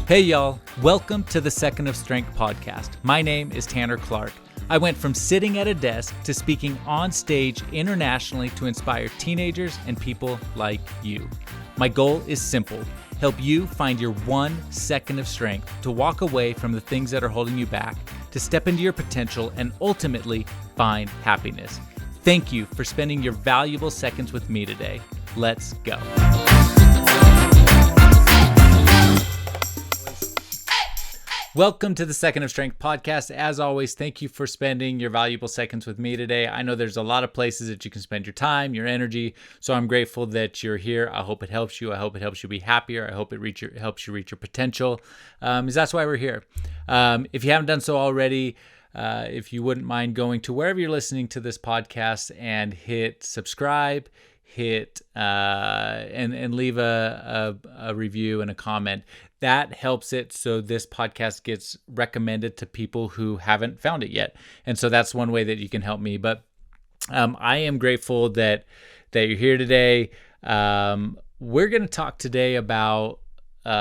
Hey y'all, welcome to the Second of Strength podcast. My name is Tanner Clark. I went from sitting at a desk to speaking on stage internationally to inspire teenagers and people like you. My goal is simple: help you find your 1 second of strength to walk away from the things that are holding you back, to step into your potential, and ultimately find happiness. Thank you for spending your valuable seconds with me today. Let's go. Welcome to the Second of Strength podcast. As always, thank you for spending your valuable seconds with me today. I know there's a lot of places that you can spend your time, your energy, so I'm grateful that you're here. I hope it helps you. I hope it helps you be happier. I hope it helps you reach your potential, because that's why we're here. If you haven't done so already, if you wouldn't mind going to wherever you're listening to this podcast and hit subscribe, and leave a review and a comment. That helps it so this podcast gets recommended to people who haven't found it yet. And so that's one way that you can help me. But I am grateful that you're here today. We're going to talk today about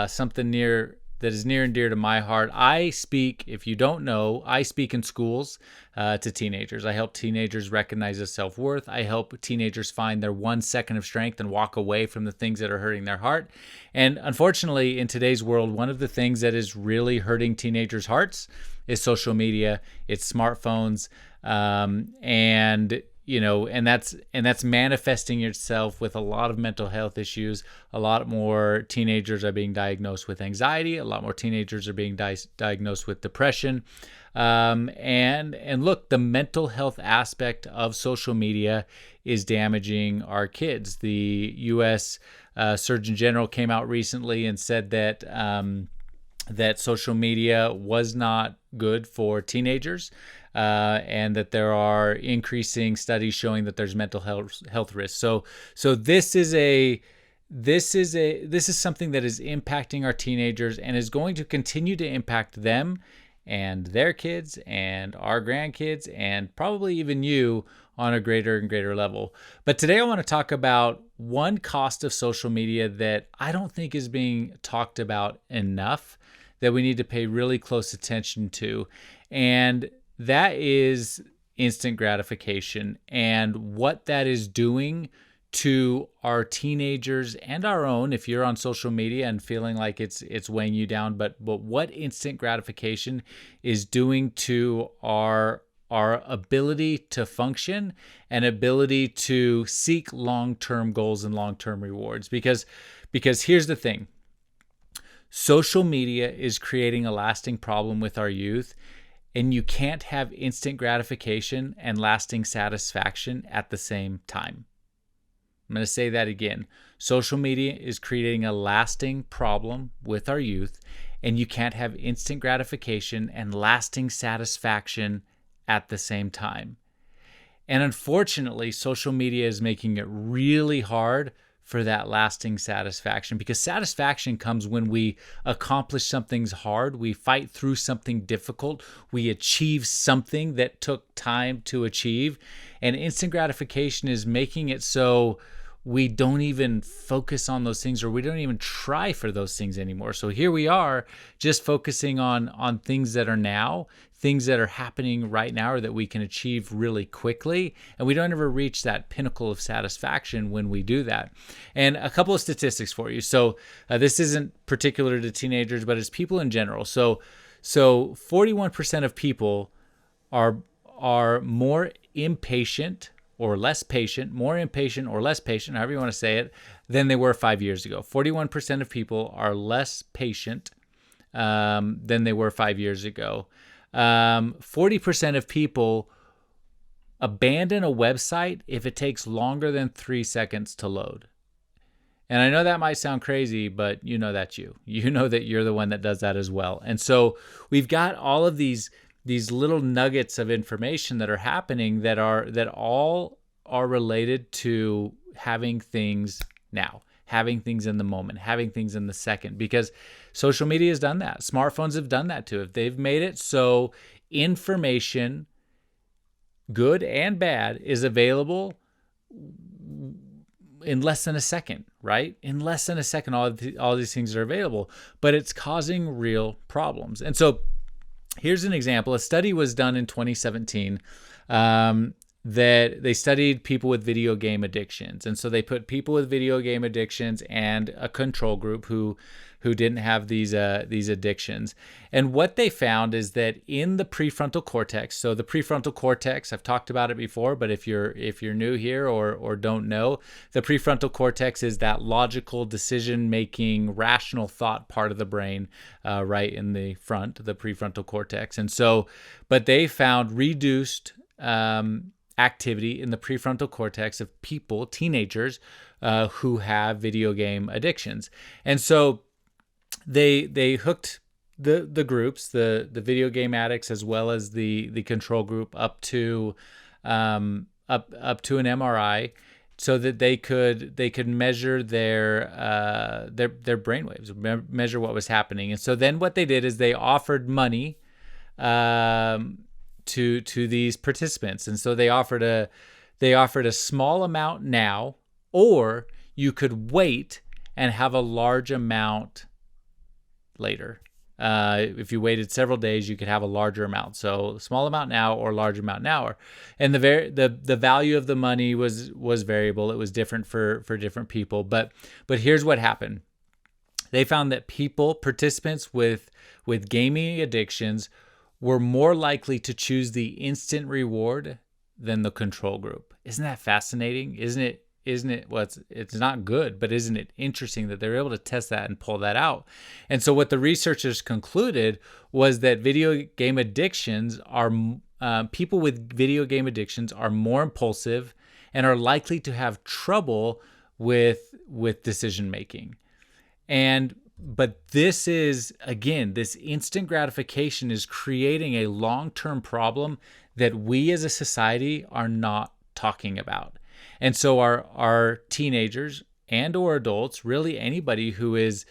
something that is near and dear to my heart. I speak, if you don't know, I speak in schools to teenagers. I help teenagers recognize their self-worth. I help teenagers find their 1 second of strength and walk away from the things that are hurting their heart. And unfortunately, in today's world, one of the things that is really hurting teenagers' hearts is social media, it's smartphones, and that's manifesting itself with a lot of mental health issues. A lot more teenagers are being diagnosed with anxiety. A lot more teenagers are being diagnosed with depression. And look, the mental health aspect of social media is damaging our kids. The U.S. Surgeon General came out recently and said that that social media was not good for teenagers. And that there are increasing studies showing that there's mental health risks. So this is something that is impacting our teenagers and is going to continue to impact them and their kids and our grandkids and probably even you on a greater and greater level. But today I want to talk about one cost of social media that I don't think is being talked about enough, that we need to pay really close attention to. And that is instant gratification and what that is doing to our teenagers and our own. If you're on social media and feeling like it's weighing you down, but what instant gratification is doing to our ability to function and ability to seek long-term goals and long-term rewards. Because here's the thing. Social media is creating a lasting problem with our youth. And you can't have instant gratification and lasting satisfaction at the same time. I'm going to say that again. Social media is creating a lasting problem with our youth, and you can't have instant gratification and lasting satisfaction at the same time. And unfortunately, social media is making it really hard for that lasting satisfaction, because satisfaction comes when we accomplish something hard, we fight through something difficult, we achieve something that took time to achieve. And instant gratification is making it so we don't even focus on those things, or we don't even try for those things anymore. So here we are just focusing on things that are now, things that are happening right now, or that we can achieve really quickly. And we don't ever reach that pinnacle of satisfaction when we do that. And a couple of statistics for you. So this isn't particular to teenagers, but it's people in general. So 41% of people are more impatient or less patient, more impatient or less patient, however you want to say it, than they were 5 years ago. 41% of people are less patient than they were 5 years ago. 40% of people abandon a website if it takes longer than 3 seconds to load. And I know that might sound crazy, but you know that's you. You know that you're the one that does that as well. And so we've got all of these little nuggets of information that are happening that all are related to having things now, having things in the moment, having things in the second, because social media has done that. Smartphones have done that too. If they've made it so information, good and bad, is available in less than a second, right? In less than a second, all these things are available, but it's causing real problems. And so here's an example. A study was done in 2017 that they studied people with video game addictions. And so they put people with video game addictions and a control group who didn't have these addictions. And what they found is that in the prefrontal cortex, so the prefrontal cortex, I've talked about it before, but if you're new here or don't know, the prefrontal cortex is that logical decision-making, rational thought part of the brain, right in the front, the prefrontal cortex. And so, but they found reduced activity in the prefrontal cortex of people, teenagers, who have video game addictions. And so they hooked the groups, the video game addicts, as well as the control group up to an MRI, so that they could measure their brainwaves, measure what was happening. And so then what they did is they offered money to these participants. And so they offered a small amount now, or you could wait and have a large amount later. If you waited several days, you could have a larger amount. So small amount now or large amount now. And the value of the money was variable. It was different for different people. But here's what happened. They found that participants with gaming addictions were more likely to choose the instant reward than the control group. Isn't that fascinating? Isn't it? Well, it's not good, but isn't it interesting that they're able to test that and pull that out? And so what the researchers concluded was that video game addictions are people with video game addictions are more impulsive and are likely to have trouble with decision making. But this is, again, this instant gratification is creating a long-term problem that we as a society are not talking about. And so our teenagers and or adults, really anybody who is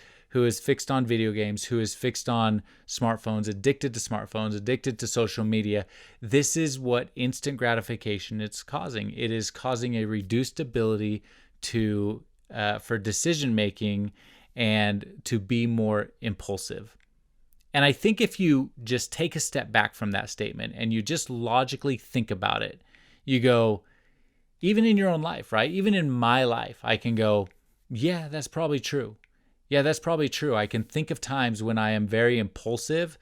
fixed on video games, who is fixed on smartphones, addicted to social media, this is what instant gratification is causing. It is causing a reduced ability for decision making and to be more impulsive. And I think if you just take a step back from that statement and you just logically think about it, you go, even in your own life, right? Even in my life, I can go, yeah, that's probably true. Yeah, that's probably true. I can think of times when I am very impulsive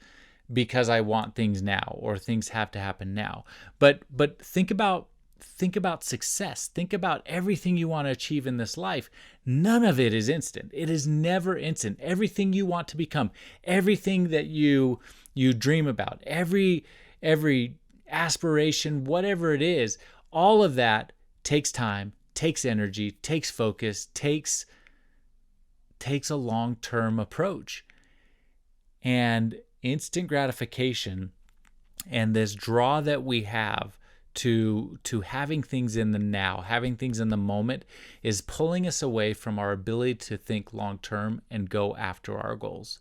because I want things now or things have to happen now. But think about success. Think about everything you want to achieve in this life. None of it is instant. It is never instant. Everything you want to become, everything that you dream about, every aspiration, whatever it is, all of that takes time, takes energy, takes focus, takes a long-term approach. And instant gratification and this draw that we have to having things in the now, having things in the moment, is pulling us away from our ability to think long-term and go after our goals.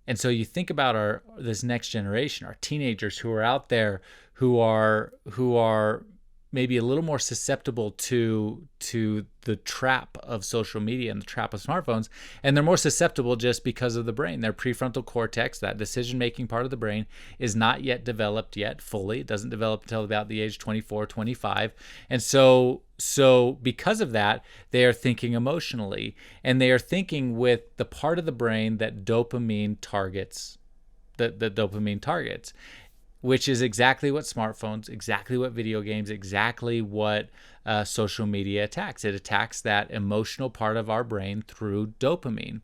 And so you think about this next generation, our teenagers who are out there, who are maybe a little more susceptible to the trap of social media and the trap of smartphones. And they're more susceptible just because of the brain. Their prefrontal cortex, that decision-making part of the brain, is not yet developed fully. It doesn't develop until about the age 24, 25. And so because of that, they are thinking emotionally. And they are thinking with the part of the brain that dopamine targets, which is exactly what smartphones, exactly what video games, exactly what social media attacks. It attacks that emotional part of our brain through dopamine.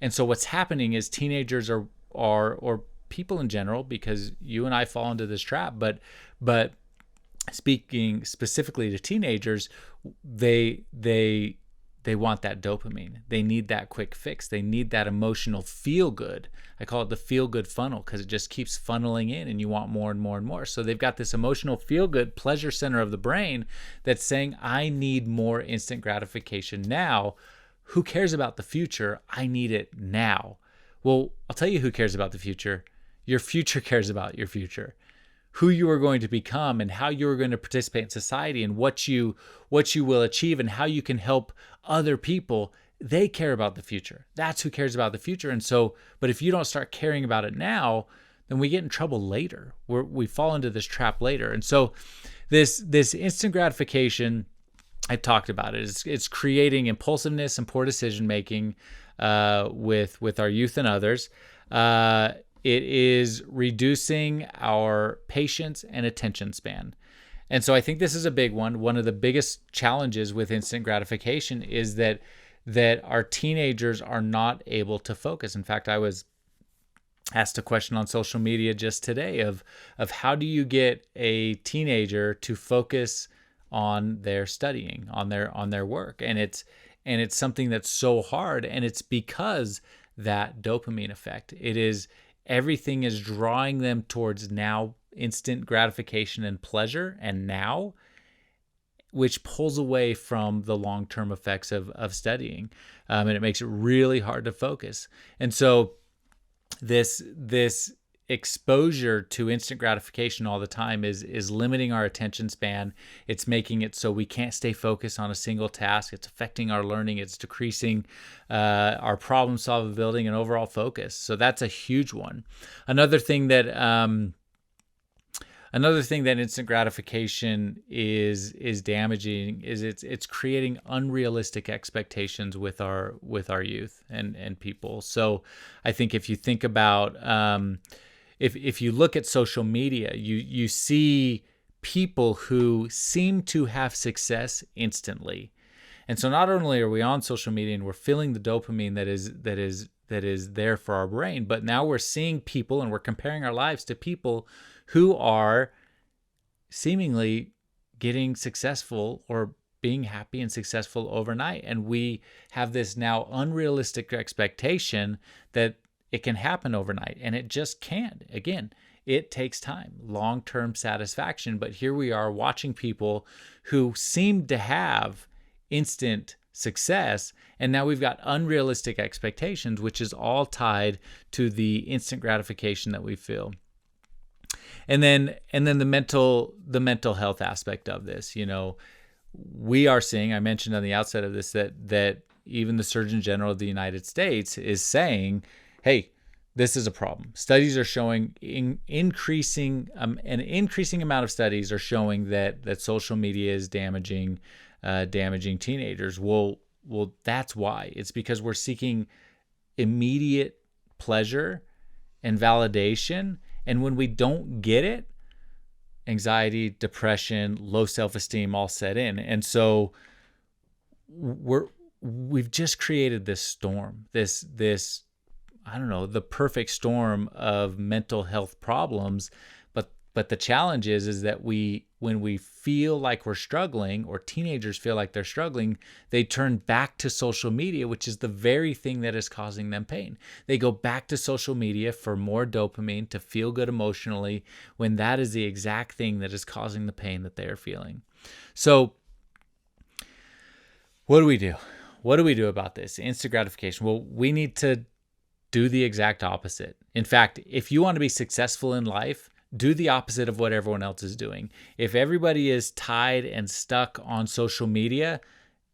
And so what's happening is teenagers are or people in general, because you and I fall into this trap, but speaking specifically to teenagers, they want that dopamine. They need that quick fix. They need that emotional feel good. I call it the feel good funnel because it just keeps funneling in and you want more and more and more. So they've got this emotional feel good pleasure center of the brain that's saying, I need more instant gratification now. Who cares about the future? I need it now. Well, I'll tell you who cares about the future. Your future cares about your future. who you are going to become and how you are going to participate in society and what you will achieve and how you can help other people, they care about the future. That's who cares about the future. And so, but if you don't start caring about it now, then we get in trouble later. We fall into this trap later. And so this instant gratification, I've talked about it. It's creating impulsiveness and poor decision making with our youth and others. It is reducing our patience and attention span. And so I think this is a big one. One of the biggest challenges with instant gratification is that our teenagers are not able to focus. In fact, I was asked a question on social media just today of how do you get a teenager to focus on their studying, on their work. And it's something that's so hard, and it's because that dopamine effect. Everything is drawing them towards now instant gratification and pleasure and now, which pulls away from the long-term effects of studying. And it makes it really hard to focus. And so this exposure to instant gratification all the time is limiting our attention span. It's making it so we can't stay focused on a single task. It's affecting our learning. It's decreasing our problem solvability and overall focus. So that's a huge one. Another thing that instant gratification is damaging is it's creating unrealistic expectations with our youth and people. So I think if you think about if you look at social media, you see people who seem to have success instantly. And so not only are we on social media and we're feeling the dopamine that is there for our brain, but now we're seeing people and we're comparing our lives to people who are seemingly getting successful or being happy and successful overnight. And we have this now unrealistic expectation that it can happen overnight, and it just can't. Again, it takes time, long-term satisfaction. But here we are watching people who seem to have instant success, and now we've got unrealistic expectations, which is all tied to the instant gratification that we feel. And then the mental health aspect of this, we are seeing, I mentioned on the outset of this, that even the Surgeon General of the United States is saying, hey, this is a problem. Studies are showing an increasing amount of studies are showing that social media is damaging teenagers. Well, that's why. It's because we're seeking immediate pleasure and validation, and when we don't get it, anxiety, depression, low self-esteem all set in. And so we've just created this storm, this I don't know, the perfect storm of mental health problems. But the challenge is that when we feel like we're struggling, or teenagers feel like they're struggling, they turn back to social media, which is the very thing that is causing them pain. They go back to social media for more dopamine to feel good emotionally, when that is the exact thing that is causing the pain that they are feeling. So what do we do? What do we do about this? Instant gratification. Well, we need to do the exact opposite. In fact, if you want to be successful in life, do the opposite of what everyone else is doing. If everybody is tied and stuck on social media,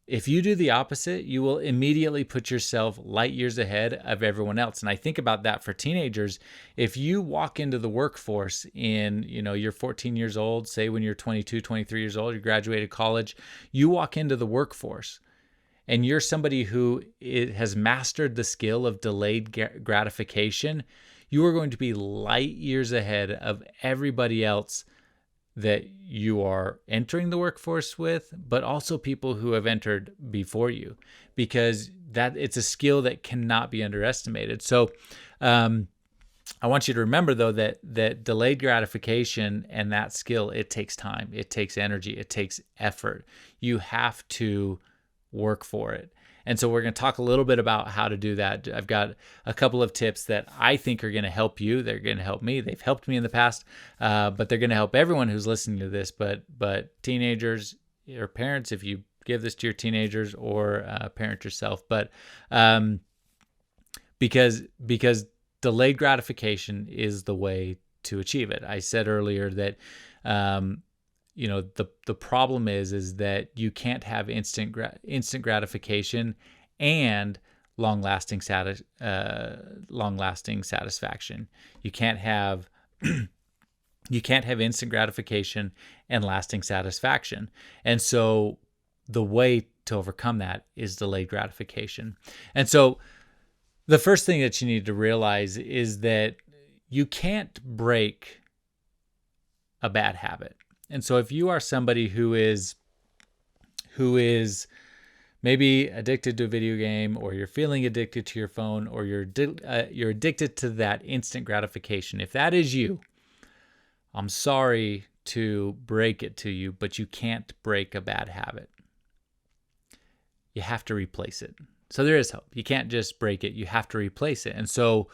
if you do the opposite, you will immediately put yourself light years ahead of everyone else. And I think about that for teenagers. If you walk into the workforce you're 14 years old, say when you're 22, 23 years old, you graduated college, you walk into the workforce and you're somebody who has mastered the skill of delayed gratification, you are going to be light years ahead of everybody else that you are entering the workforce with, but also people who have entered before you, because that it's a skill that cannot be underestimated. So I want you to remember, though, that delayed gratification and that skill, it takes time, it takes energy, it takes effort. You have to work for it. And so we're going to talk a little bit about how to do that. I've got a couple of tips that I think are going to help you. They're going to help me. They've helped me in the past, but they're going to help everyone who's listening to this. But teenagers or parents, if you give this to your teenagers, or parent yourself, but because delayed gratification is the way to achieve it. I said earlier that the problem is that you can't have instant gratification and long-lasting satisfaction. You can't have instant gratification and lasting satisfaction. And so the way to overcome that is delayed gratification. And so the first thing that you need to realize is that you can't break a bad habit. And so if you are somebody who is maybe addicted to a video game, or you're feeling addicted to your phone, or you're addicted to that instant gratification, if that is you, I'm sorry to break it to you, but you can't break a bad habit. You have to replace it. So there is hope. You can't just break it. You have to replace it. And so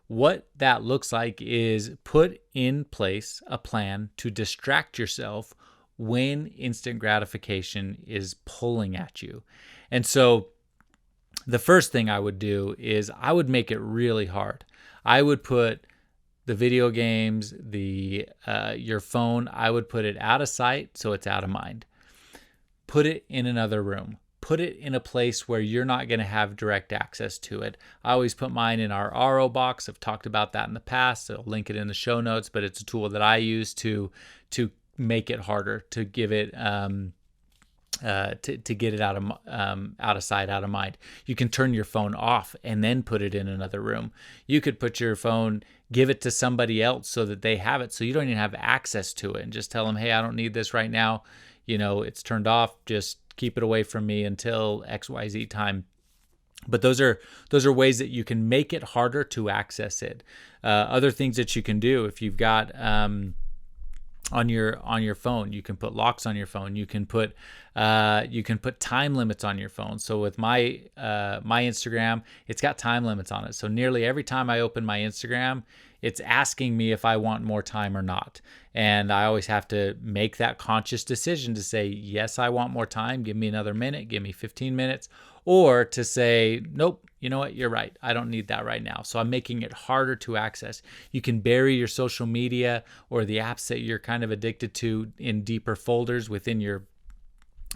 what that looks like is put in place a plan to distract yourself when instant gratification is pulling at you. And so the first thing I would do is I would make it really hard. I would put the video games, your phone, I would put it out of sight so it's out of mind. Put it in another room. Put it in a place where you're not going to have direct access to it. I always put mine in our RO box. I've talked about that in the past. I'll link it in the show notes, but it's a tool that I use to make it harder, to give it to get it out of sight, out of mind. You can turn your phone off and then put it in another room. You could put your phone, give it to somebody else so that they have it, so you don't even have access to it, and just tell them, hey, I don't need this right now. It's turned off. Just keep it away from me until XYZ time. But those are ways that you can make it harder to access it. Other things that you can do, if you've got on your phone, you can put locks on your phone. You can put time limits on your phone. So with my Instagram, it's got time limits on it. So nearly every time I open my Instagram, it's asking me if I want more time or not. And I always have to make that conscious decision to say, yes, I want more time. Give me another minute. Give me 15 minutes. Or to say, nope, you know what? You're right. I don't need that right now. So I'm making it harder to access. You can bury your social media or the apps that you're kind of addicted to in deeper folders within your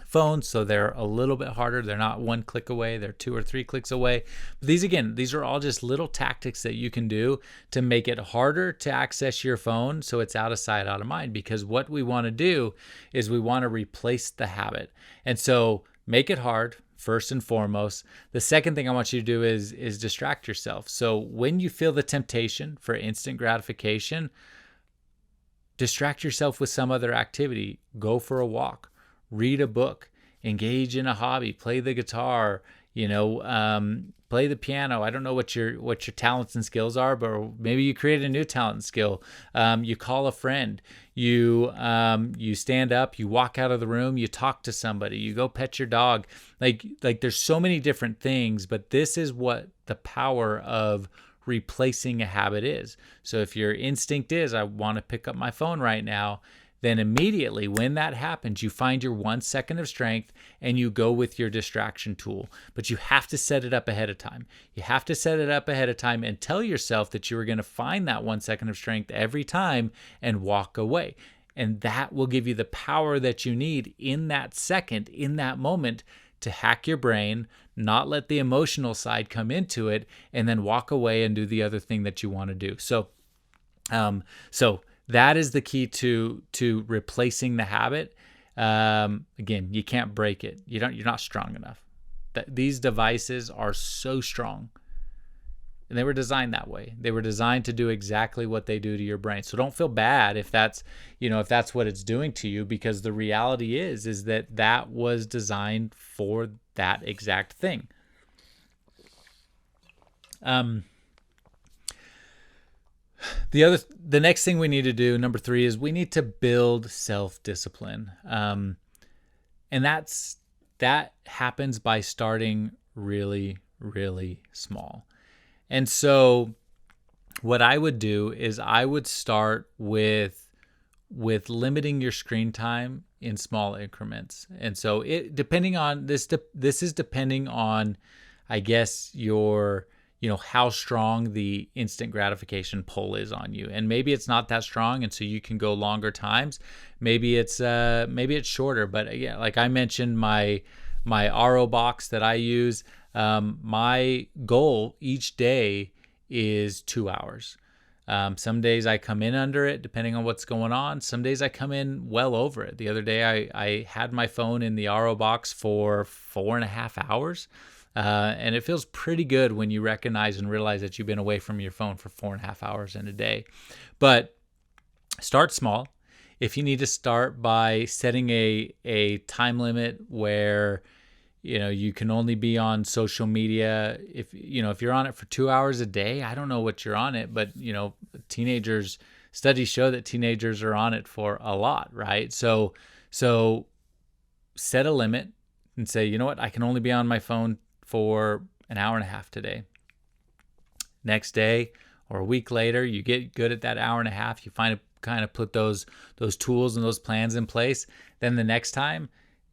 phone, so they're a little bit harder. They're not one click away, they're 2 or 3 clicks away. But these are all just little tactics that you can do to make it harder to access your phone so it's out of sight, out of mind. Because what we want to do is we want to replace the habit. And so make it hard, first and foremost. The second thing I want you to do is distract yourself. So when you feel the temptation for instant gratification, distract yourself with some other activity. Go for a walk. Read a book, engage in a hobby, play the guitar, play the piano. I don't know what your talents and skills are, but maybe you create a new talent and skill. You call a friend, you stand up, you walk out of the room, you talk to somebody, you go pet your dog. Like there's so many different things, but this is what the power of replacing a habit is. So if your instinct is, I want to pick up my phone right now, then immediately when that happens, you find your 1 second of strength and you go with your distraction tool. But you have to set it up ahead of time. You have to set it up ahead of time and tell yourself that you are going to find that 1 second of strength every time and walk away. And that will give you the power that you need in that second, in that moment, to hack your brain, not let the emotional side come into it, and then walk away and do the other thing that you want to do. So that is the key to replacing the habit. Again, you can't break it. You're not strong enough. These devices are so strong, and they were designed that way. They were designed to do exactly what they do to your brain. So don't feel bad if that's what it's doing to you, because the reality is that was designed for that exact thing. The next thing we need to do, number 3, is we need to build self-discipline. And that happens by starting really, really small. And so what I would do is I would start with limiting your screen time in small increments. And so this is depending on, I guess, your how strong the instant gratification pull is on you. And maybe it's not that strong, and so you can go longer times. Maybe it's shorter. But yeah, like I mentioned, my RO box that I use, my goal each day is 2 hours. Some days I come in under it, depending on what's going on. Some days I come in well over it. The other day I had my phone in the RO box for 4.5 hours. And it feels pretty good when you recognize and realize that you've been away from your phone for 4.5 hours in a day. But start small. If you need to start by setting a time limit where you can only be on social media, if you're on it for 2 hours a day, I don't know what you're on it, but studies show that teenagers are on it for a lot, right? So set a limit and say, you know what, I can only be on my phone for an hour and a half today. Next day or a week later, you get good at that hour and a half. You kind of put those tools and those plans in place. Then the next time,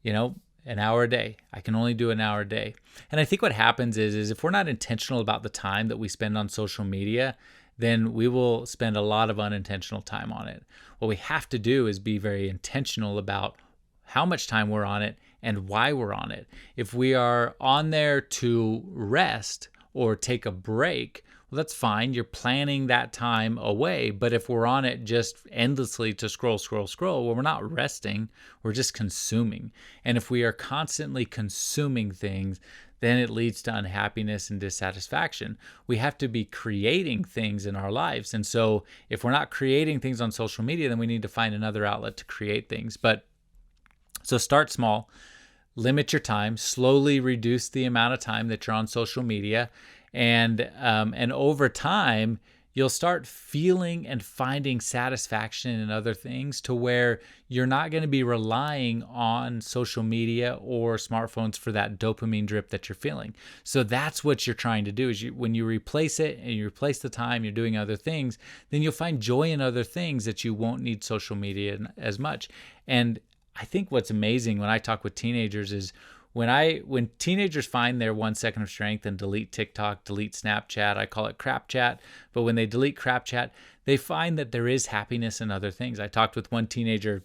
an hour a day. I can only do an hour a day. And I think what happens is if we're not intentional about the time that we spend on social media, then we will spend a lot of unintentional time on it. What we have to do is be very intentional about how much time we're on it and why we're on it. If we are on there to rest or take a break, well, that's fine. You're planning that time away. But if we're on it just endlessly to scroll, well, we're not resting. We're just consuming. And if we are constantly consuming things, then it leads to unhappiness and dissatisfaction. We have to be creating things in our lives. And so if we're not creating things on social media, then we need to find another outlet to create things. So start small, limit your time, slowly reduce the amount of time that you're on social media. And over time, you'll start feeling and finding satisfaction in other things to where you're not going to be relying on social media or smartphones for that dopamine drip that you're feeling. So that's what you're trying to do is when you replace it and you replace the time, you're doing other things, then you'll find joy in other things that you won't need social media as much. And I think what's amazing when I talk with teenagers is when teenagers find their 1 second of strength and delete TikTok, delete Snapchat, I call it crap chat, but when they delete crap chat, they find that there is happiness in other things. I talked with one teenager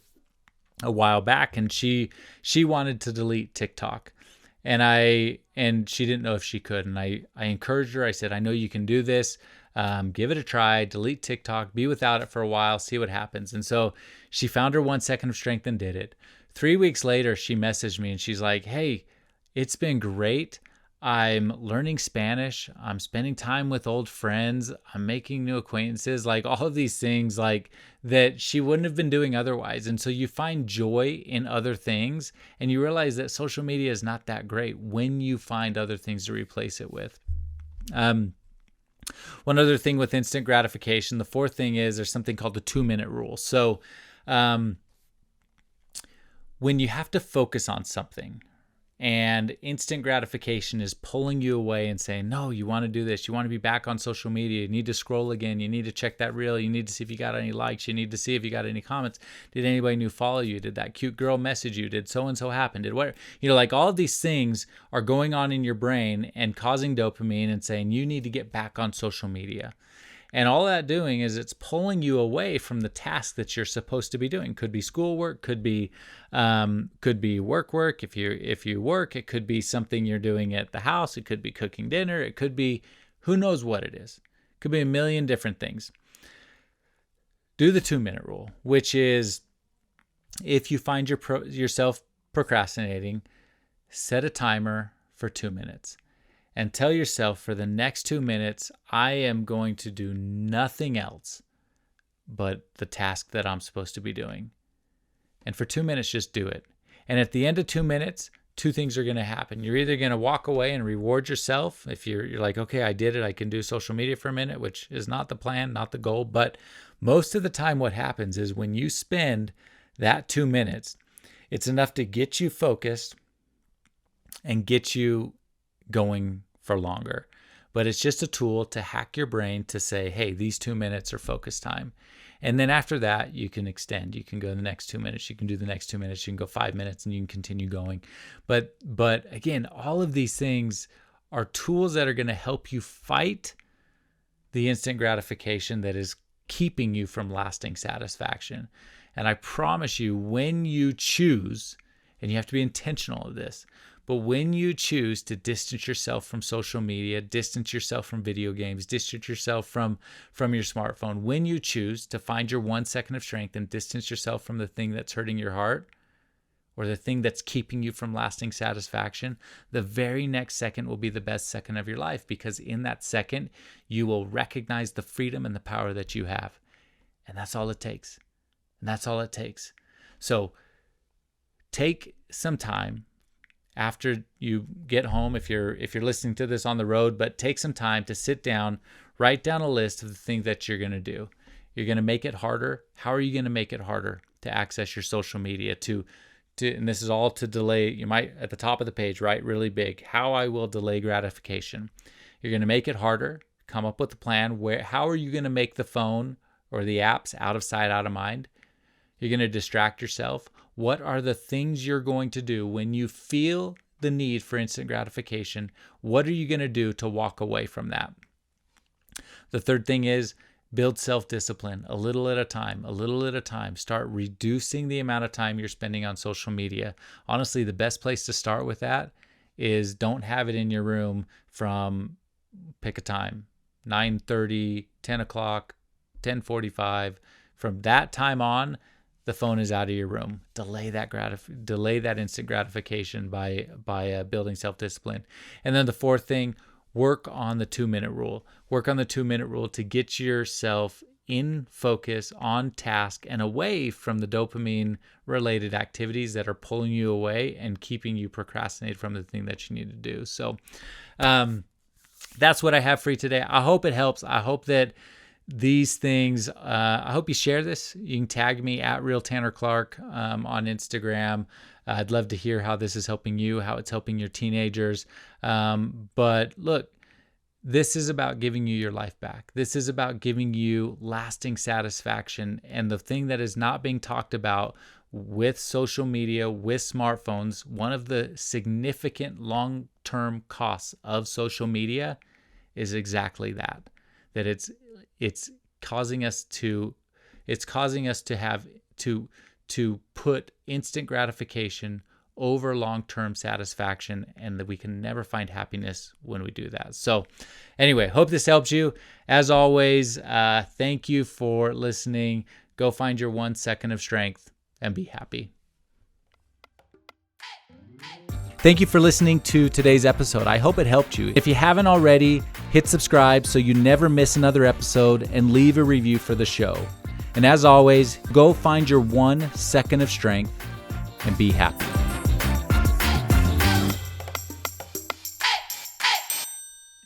a while back, and she wanted to delete TikTok, and she didn't know if she could, and I encouraged her. I said, I know you can do this. Give it a try, delete TikTok, be without it for a while, see what happens. And so she found her 1 second of strength and did it. 3 weeks later, she messaged me and she's like, hey, it's been great. I'm learning Spanish. I'm spending time with old friends. I'm making new acquaintances, like all of these things like that she wouldn't have been doing otherwise. And so you find joy in other things and you realize that social media is not that great when you find other things to replace it with. One other thing with instant gratification, the fourth thing is there's something called the 2-minute rule. So when you have to focus on something and instant gratification is pulling you away and saying, no, you want to do this. You want to be back on social media. You need to scroll again. You need to check that reel. You need to see if you got any likes. You need to see if you got any comments. Did anybody new follow you? Did that cute girl message you? Did so-and-so happen? Did what? Like all of these things are going on in your brain and causing dopamine and saying you need to get back on social media. And all that doing is it's pulling you away from the task that you're supposed to be doing. Could be schoolwork, could be work. If you work, it could be something you're doing at the house. It could be cooking dinner. It could be who knows what it is. It could be a million different things. Do the 2-minute rule, which is if you find yourself procrastinating, set a timer for 2 minutes. And tell yourself for the next 2 minutes, I am going to do nothing else but the task that I'm supposed to be doing. And for 2 minutes, just do it. And at the end of 2 minutes, two things are going to happen. You're either going to walk away and reward yourself. If you're like, okay, I did it. I can do social media for a minute, which is not the plan, not the goal. But most of the time what happens is when you spend that 2 minutes, it's enough to get you focused and get you going for longer. But it's just a tool to hack your brain to say, hey, these 2 minutes are focus time. And then after that, you can extend. You can go the next 2 minutes. You can do the next 2 minutes. You can go 5 minutes and you can continue going. But again, all of these things are tools that are going to help you fight the instant gratification that is keeping you from lasting satisfaction. And I promise you, when you choose, and you have to be intentional of this, but when you choose to distance yourself from social media, distance yourself from video games, distance yourself from your smartphone, when you choose to find your 1 second of strength and distance yourself from the thing that's hurting your heart or the thing that's keeping you from lasting satisfaction, the very next second will be the best second of your life, because in that second, you will recognize the freedom and the power that you have. And that's all it takes. And that's all it takes. So take some time after you get home, if you're listening to this on the road, but take some time to sit down, write down a list of the things that you're going to do. You're going to make it harder. How are you going to make it harder to access your social media, and this is all to delay? You might, at the top of the page, write really big, how I will delay gratification. You're going to make it harder. Come up with a plan. How are you going to make the phone or the apps out of sight, out of mind? You're going to distract yourself. What are the things you're going to do when you feel the need for instant gratification? What are you going to do to walk away from that? The third thing is build self-discipline, a little at a time, a little at a time. Start reducing the amount of time you're spending on social media. Honestly, the best place to start with that is don't have it in your room from, pick a time, 9:30, 10 o'clock, 10:45. From that time on, the phone is out of your room. Delay that instant gratification by building self-discipline. And then the fourth thing, work on the 2-minute rule. Work on the 2-minute rule to get yourself in focus, on task, and away from the dopamine-related activities that are pulling you away and keeping you procrastinate from the thing that you need to do. So that's what I have for you today. I hope it helps. I hope that these things, I hope you share this. You can tag me at Real Tanner Clark on Instagram. I'd love to hear how this is helping you, how it's helping your teenagers. But look, this is about giving you your life back. This is about giving you lasting satisfaction. And the thing that is not being talked about with social media, with smartphones, one of the significant long-term costs of social media is exactly that it's causing us to put instant gratification over long-term satisfaction, and that we can never find happiness when we do that. So anyway, hope this helps you. As always, thank you for listening. Go find your 1 second of strength and be happy. Thank you for listening to today's episode. I hope it helped you. If you haven't already, hit subscribe so you never miss another episode, and leave a review for the show. And as always, go find your 1 second of strength and be happy.